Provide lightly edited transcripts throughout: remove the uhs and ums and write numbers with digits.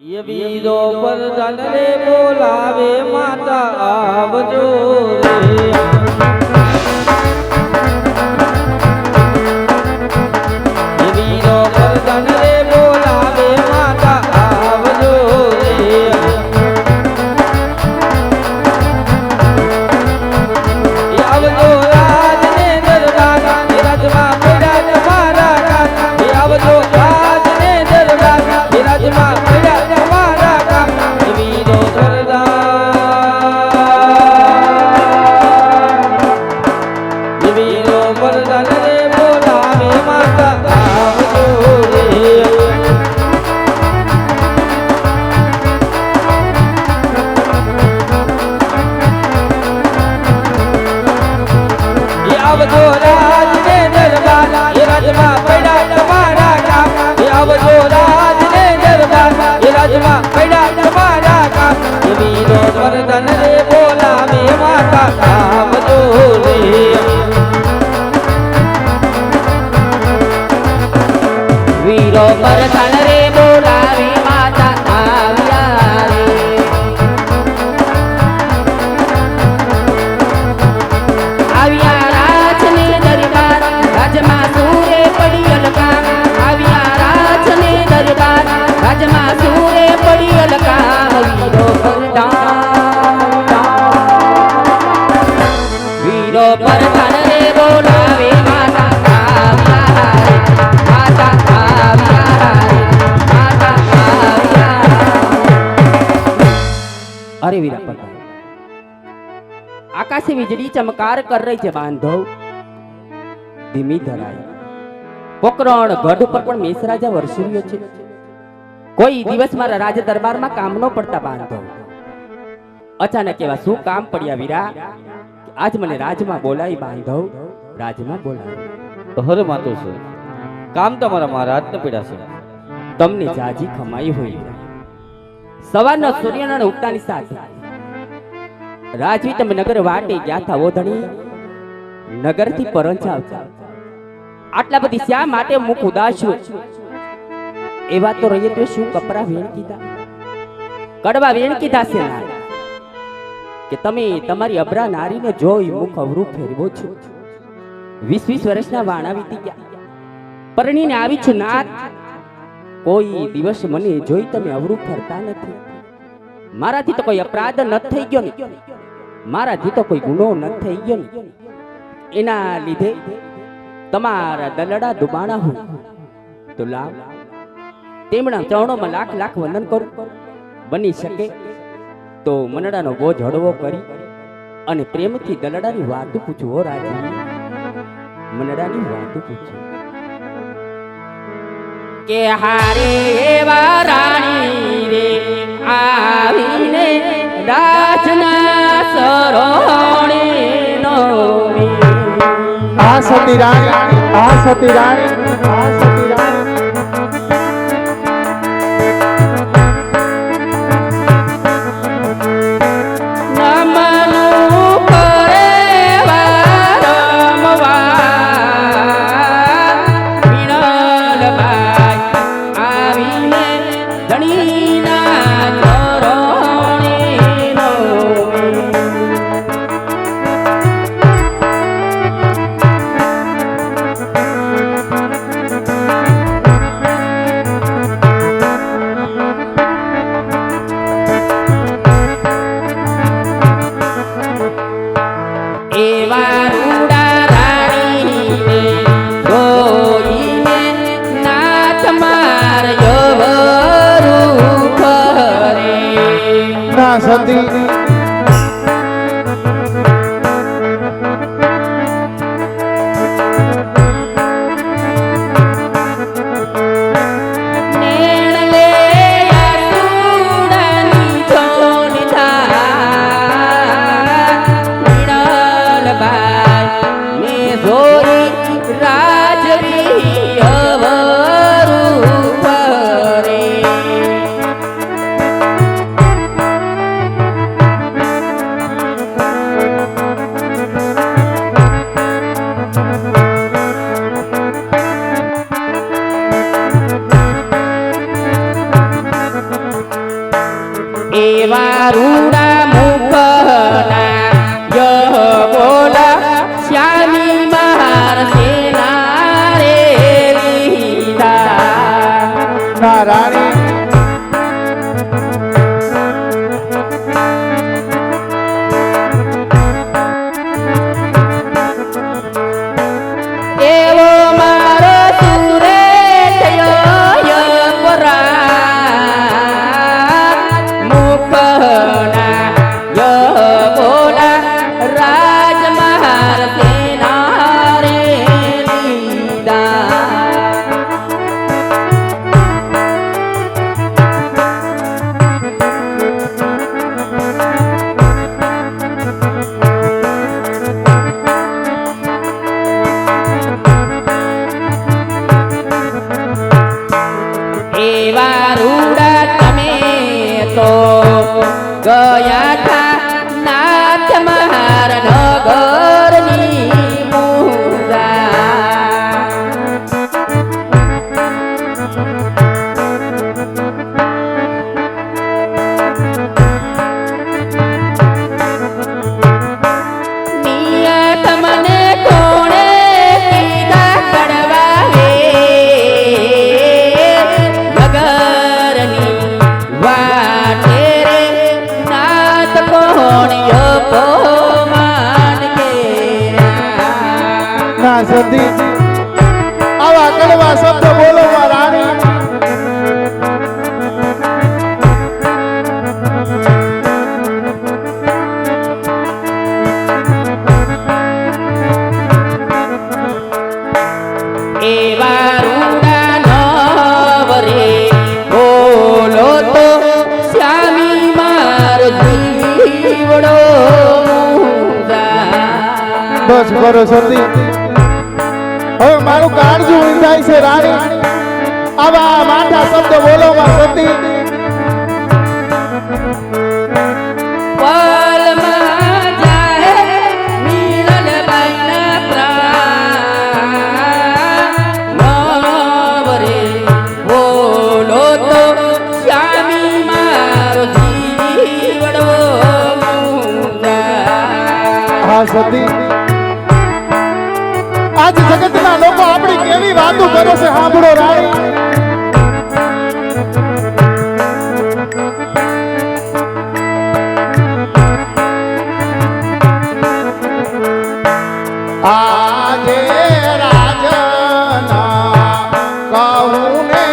ये वीरो वरदान रे बोलावे माता आवजो रे। ये वीरो वरदान रे बोलावे माता आवजो रे। ये आवजो राज ने दरबार राजमा पड़ा तुम्हारा काम। ये आवजो राज ने दरबार राजमा पड़ा तुम्हारा काम। ये वीरो वरदान रे बोलावे माता आवजो रे। ये आवजो राज ने दरबार ये राजमा पड़ा तुम्हारा काम। ये आवजो राज ने दरबार ये राजमा पड़ा तुम्हारा काम। ये वीरो वरदान रे बोलावे माता आवजो रे। वीरो वरदान रे बोलावे माता આવ્યા રે। આવ્યા રાજને દરબાર રાજમાં સૂરે પડી અલકામ। આવ્યા રાજને દરબાર રાજમાં સૂરે પડી અલકામ। વીરો વરદાન રે બોલાવે માતા આવ્યા રે। માતા આવ્યા રે। માતા આવ્યા। अरे वीरा पता आकाशे वीजળી ચમકાર कर रही છે બાંધવ ધીમી ધરાય પોકરણ ગઢ ઉપર પણ મેષરાજા વરસી રહ્યો છે। કોઈ દિવસ મારા રાજ દરબારમાં કામ ન પડતા બાંધવ અચાનક એવા શું કામ પડ્યા વીરા આજ મને રાજમાં બોલાવી બાંધવ રાજમાં બોલાવી। હરે માતો છે કામ તમારા મહારાજ ને પીડા છે। તમને જાજી ખમાઈ હોય સવારના સૂર્યના ઉગતાની સાથે રાજવી તમે નગર વાટે ગયા था ઓધણી નગરથી પરંજા આવતા આટલા બધી શા માટે મુખ ઉદાસ હોય એવા તો રહીએ તો શું કપરા વેણ કીધા કડવા વેણ કીધા છે ના કે તમે તમારી અબરા નારીને જોઈ મુખ અવરું ફેરવો છો। 20 વર્ષના વાણા વીતી ગયા પરણીને આવી છું નાથ કોઈ દિવસ મને જોઈ તમે અવરું ફરતા નથી। મારાથી તો કોઈ અપરાધ ન થઈ ગયો ને મારાથી તો કોઈ ગુનો ન થઈ ગયો ને એના લીધે તમારા દલડા દુબાણા હોય તો લાવ તેમના ચરણોમાં લાખ લાખ વંદન કરું। બની શકે તો મનડાનો બોજ હળવો કરી અને પ્રેમથી દલડાની વાતો પૂછો રાજી મનડાની વાતો પૂછો કે હારે એવા રાણી રે આવીને રાજના સરોણે નો આ સતી રાણી આ સતી રાણી આ સતી રાણી નમનું કરે વારંવાર વિણલભાઈ આવીને ધણીના ચરણે નો એવા રૂડા રાણીને જોઈને નાથ માર યવરું ફરે। ના સતી નેણ લે અસુરની જોન થાય વિણલભાઈ ને જોઈ રાજવી અવરું ફરે। એવા રૂડા મુખના યહ બોલા શ્યામી માર સેના રે લીધા ના રાણી એવો મારો સુરેશ મુખના યહ બોલા રાજમહાર સેના રે લીધા એવા રૂડા તમે તો ગયા થા નાથ મહાર નગરની મુરા નિયત મને કોણે કીધા કડવા હે નગરની વાટે રે નાથ કોણ અપમાન કર્યા ના સતી આવા કડવા શબ્દ બોલો માં રાણી એવા રૂડા નવરે બોલો તો શ્યામી મારો જીવડો મુંજા. બસ કરો સતી હવે મારું કાળજું ઊંધાય છે રાણી આવા માઠા શબ્દ બોલો માં સતી પલમાં જાય મીનલબાઈના પ્રાણ નવરે બોલો તો શ્યામી મારો જીવડો મુંજા. હા સતી આજ જગતના લોકો આપણી કેવી વાતો કરે છે સાંભળો રાણી આજે રાજના કહું ને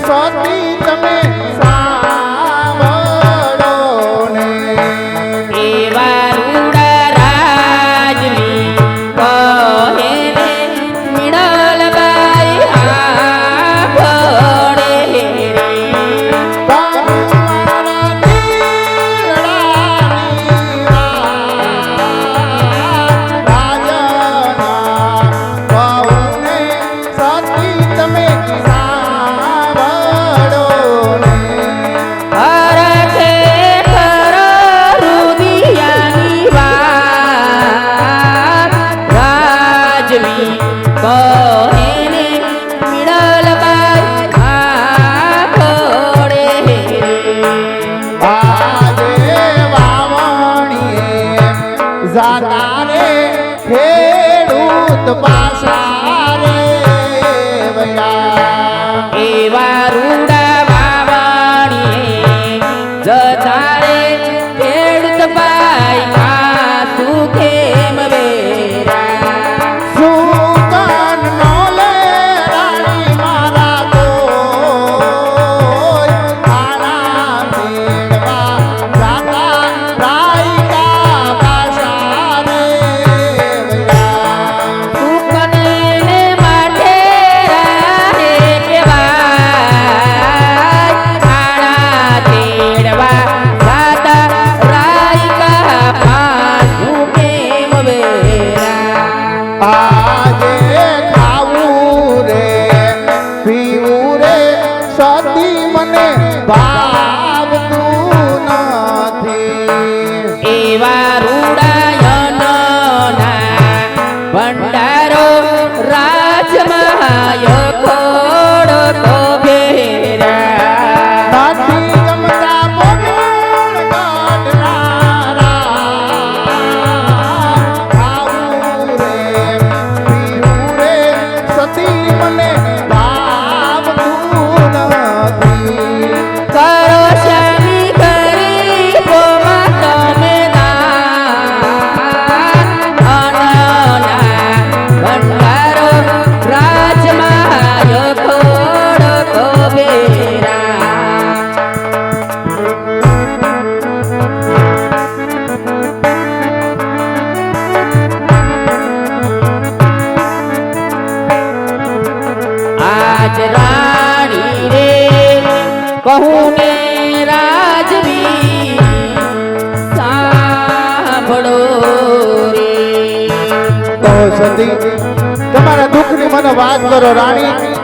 સતી તમે સાંભળો ને એવા રૂડા રાજની કહે ને મીણલબાઈ આંભળે રે. તમારા દીકરાની રાજના કહું ને સતી તમે સાંભળો ને હરખે ખર રુદિયાની વાત રાજવી કહે ને મીણલબાઈ આંભળે રે. આજે વાવણીએ જાતા રે ખેડૂત પાસા રે વયા એવા રૂડા વાવણીએ જતા રે ખેડૂત ભાઈ કાસુ કેમ વેરા. સુકાન નો લે રાણી મારા તોય આના મેળવા જાતા રાયકા પાસા રે વયા સુકને સતી તમારા દુઃખની મને વાત કરો રાણી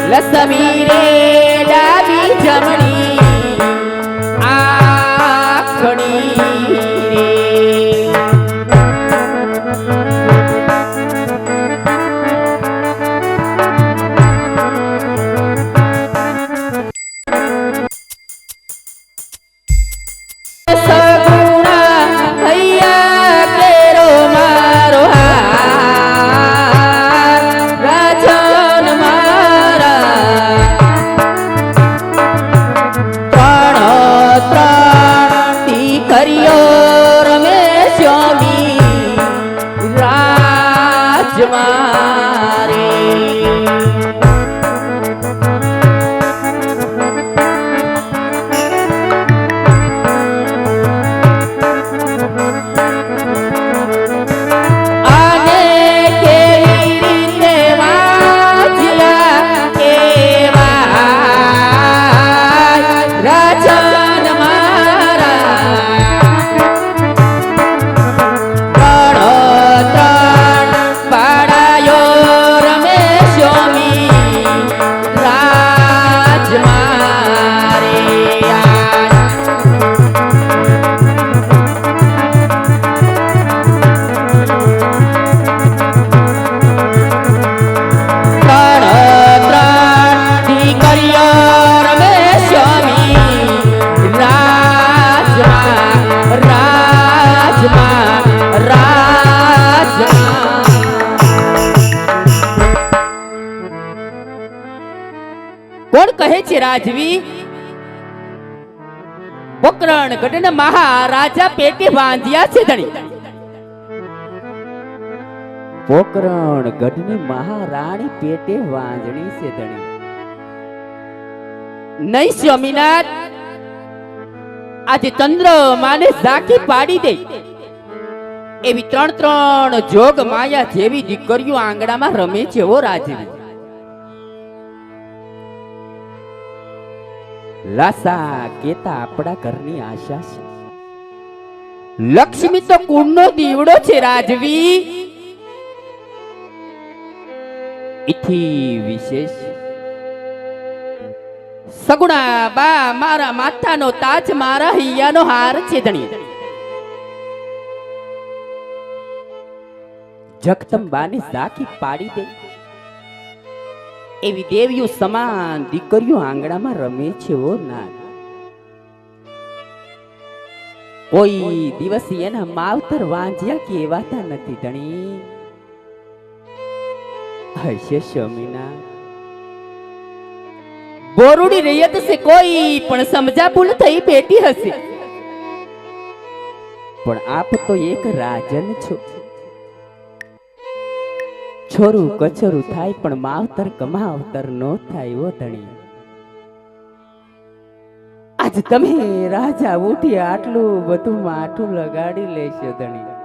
લસમીરે ડાબી જમણી આખણી રે સગુણા હૈયા કેરો મારો રાજન કોણ કહે છે રાજવી પોકરણ ગઢના મહારાજા પેટે બાંધ્યા છે ધણી પોકરણ ગઢની મહારાણી પેટે વાંજણી છે ધણી નહીં સ્વામીનાથ આજે ચંદ્ર માને ઝાંકી પાડી દે એવી ત્રણ જોગ માયા જેવી દીકરીઓ આંગણામાં રમે છે ઓ રાજવી લાસા કેતા આપણા ઘરની આશા છે લક્ષ્મી તો કુળનો દીવડો છે રાજવી ઇથી વિશેષ સગુણા બા મારા માથાનો તાજ મારા હૈયાનો હાર છે ધણી જગદંબાને ઝાંકી પાડી દે એવી દેવીઓ સમાન દીકરીઓ આંગણામાં રમે છે ઓ ના કોઈ દિવસ એના માવતર વાંજ્યા કહેવાતા નથી ધણી હશે સ્વામીના બોરુડી રૈયત સે કોઈ પણ સમજા ભૂલ થઈ બેઠી હશે પણ આપ તો એક રાજન છો છોરું કચરું થાય પણ માવતર કમાવતર નો થાય ઓ ધણી આજ તમે રાજા ઉઠી આટલું બધું માઠું લગાડી લેશો ધણી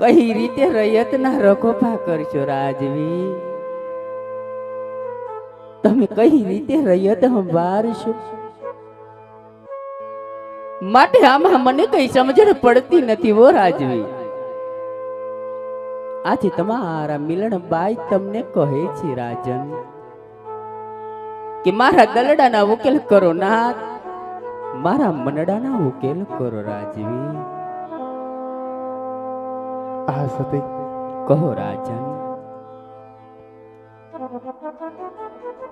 કઈ રીતે રૈયતના રખોપા કરશો રાજવી તમે કઈ રીતે રૈયત સંભાળશો માટે આમાં મને કઈ સમજણ પડતી નથી ઓ રાજવી આજે તમારા મિલન બાઈ તમને કહે છે રાજન કે મારા દલડાના ઉકેલ કરો નાથ મારા મનડાના ઉકેલ કરો રાજવી આ સતી કહો રાજન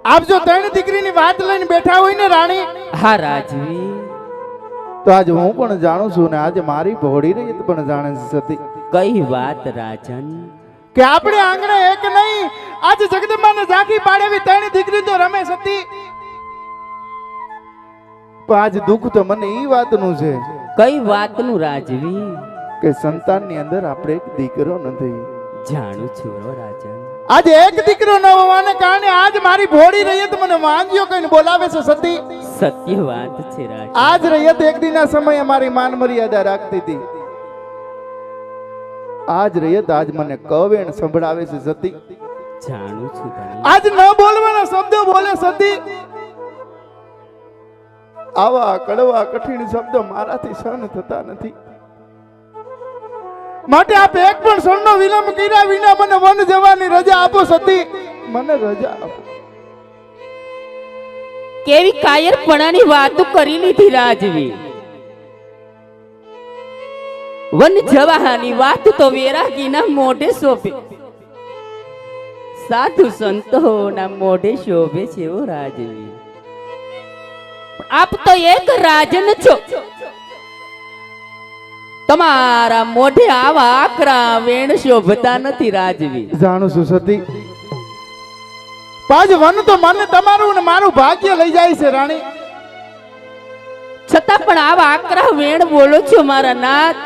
આપ જો ત્રણ દીકરીની વાત લઈને બેઠા હોય ને રાણી હા રાજવી તો આજે હું પણ જાણું છું ને આજે મારી ભોળી રહી પણ જાણે છે સતી કઈ વાત રાજન? કે આપણે આંગણે એક નહીં આજે જગદંબાને ઝાંખી પાડેવી ત્રણેય દીકરી તો રમેશ હતી. પણ આજ દુઃખ તો મને ઈ વાતનું છે કઈ વાતનું રાજવી? કે સંતાનની અંદર આપણે એક દીકરો નથી. જાણું છું રો રાજન. આજે એક દીકરો ન હોવાને કારણે આજ મારી ભોળી રૈયત મને વાંજ્યો કહીને બોલાવે છે સતી. સત્ય વાત છે રાજન. આજ રૈયત એક દિના સમયે મારી માન મર્યાદા રાખતી હતી. આજ રૈયત આજ મને કવેણ સંભળાવે છે સતી. જાણું છું ધણી. આજ ન બોલવાના શબ્દો બોલે સતી. આવા કડવા કઠિન શબ્દો મારાથી સહન થતા નથી. માટે આપ એક પણ ક્ષણનો વિલંબ કર્યા વિના મને વન જવાની રજા આપો સતી. મને રજા આપો. કેવી કાયરપણાની વાતો કરી લીધી રાજવી. વન જવાની વાત તો વેરાગીના મોઢે શોભે, સાધુ સંતોના મોઢે શોભે છે ઓ રાજવી. આપ તો એક રાજન છો, તમારા મોઢે આવા આકરા વેણ શોભતા નથી રાજવી. જાણું છું સતી. પાજ વન તો મને તમારું ને મારું ભાગ્ય લઈ જાય છે રાણી. છતાં પણ આવા આકરા વેણ બોલો છો મારા નાથ.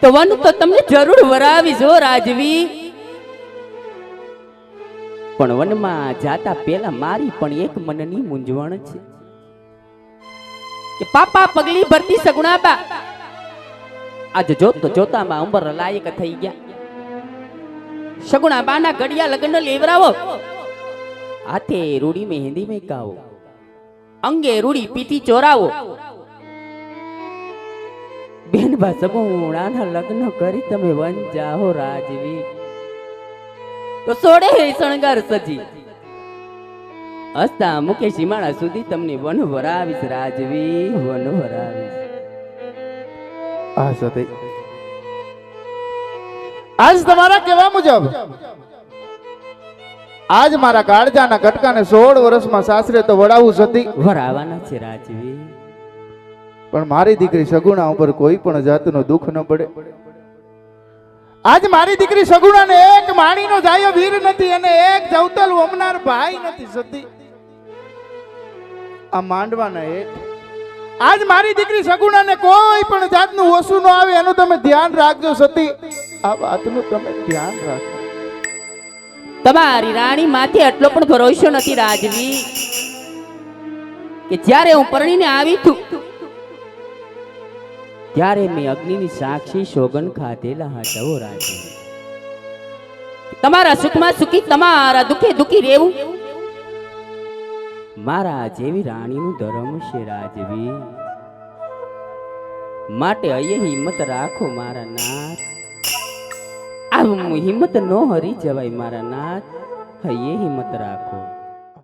તો વન તો તમને જરૂર વરાવી જો રાજવી. પણ વનમાં જાતા પહેલા મારી પણ એક મનની મૂંઝવણ છે કે પાપા પગલી ભરતી સગુણાબા આજે જોતો જોતામાં ઉંબર લાયક થઈ ગયા. સગુણાબાના ઘડિયા લગ્ન લેવરાવો, હાથે રૂડી મહેંદી મેં ગાવો, અંગે રૂડી પીટી ચોરાવો. બેનબા સગુણાના લગ્ન કરી તમે વન જાઓ રાજવી. તો સોડે શણગાર સજી હસતા મુકે સીમાડા સુધી તમને વન વરાવીશ રાજવી, વન વરાવીશ. આ સતી આજ તમારા કહેવા મુજબ આજ મારા કાળજાના કટકાને 16 વર્ષમાં સાસરે તો વડાવું સતી. વરાવાના છે રાજવી. પણ મારી દીકરી સગુણા ઉપર કોઈ પણ જાતનો દુઃખ ન પડે. આજ મારી દીકરી સગુણાને એક માણીનો જાયો વીર નથી અને એક જવતલ વમનાર ભાઈ નથી સતી. આ માંડવાના એક આજ મારી દીકરી સગુણાને કોઈ પણ જાતનું ઓછું ન આવે એનું તમે ધ્યાન રાખજો સતી. આ વાતનું તમે ધ્યાન રાખો. તમારી રાણી માથે આટલો પણ ભરોસો નથી રાજવી કે જ્યારે હું પરણીને આવી છું ત્યારે મેં અગ્નિની સાક્ષી સોગન ખાધેલા હતા ઓ રાજવી. તમારા સુખમાં સુખી, તમારા દુખે દુખી રહેવું મારા જેવી રાણીનું ધર્મ છે રાજવી. માટે અહીંયા હિંમત રાખો મારા નાથ. આ હિંમત નો હરી જવાય મારા નાથ. અહીંયા હિંમત રાખો.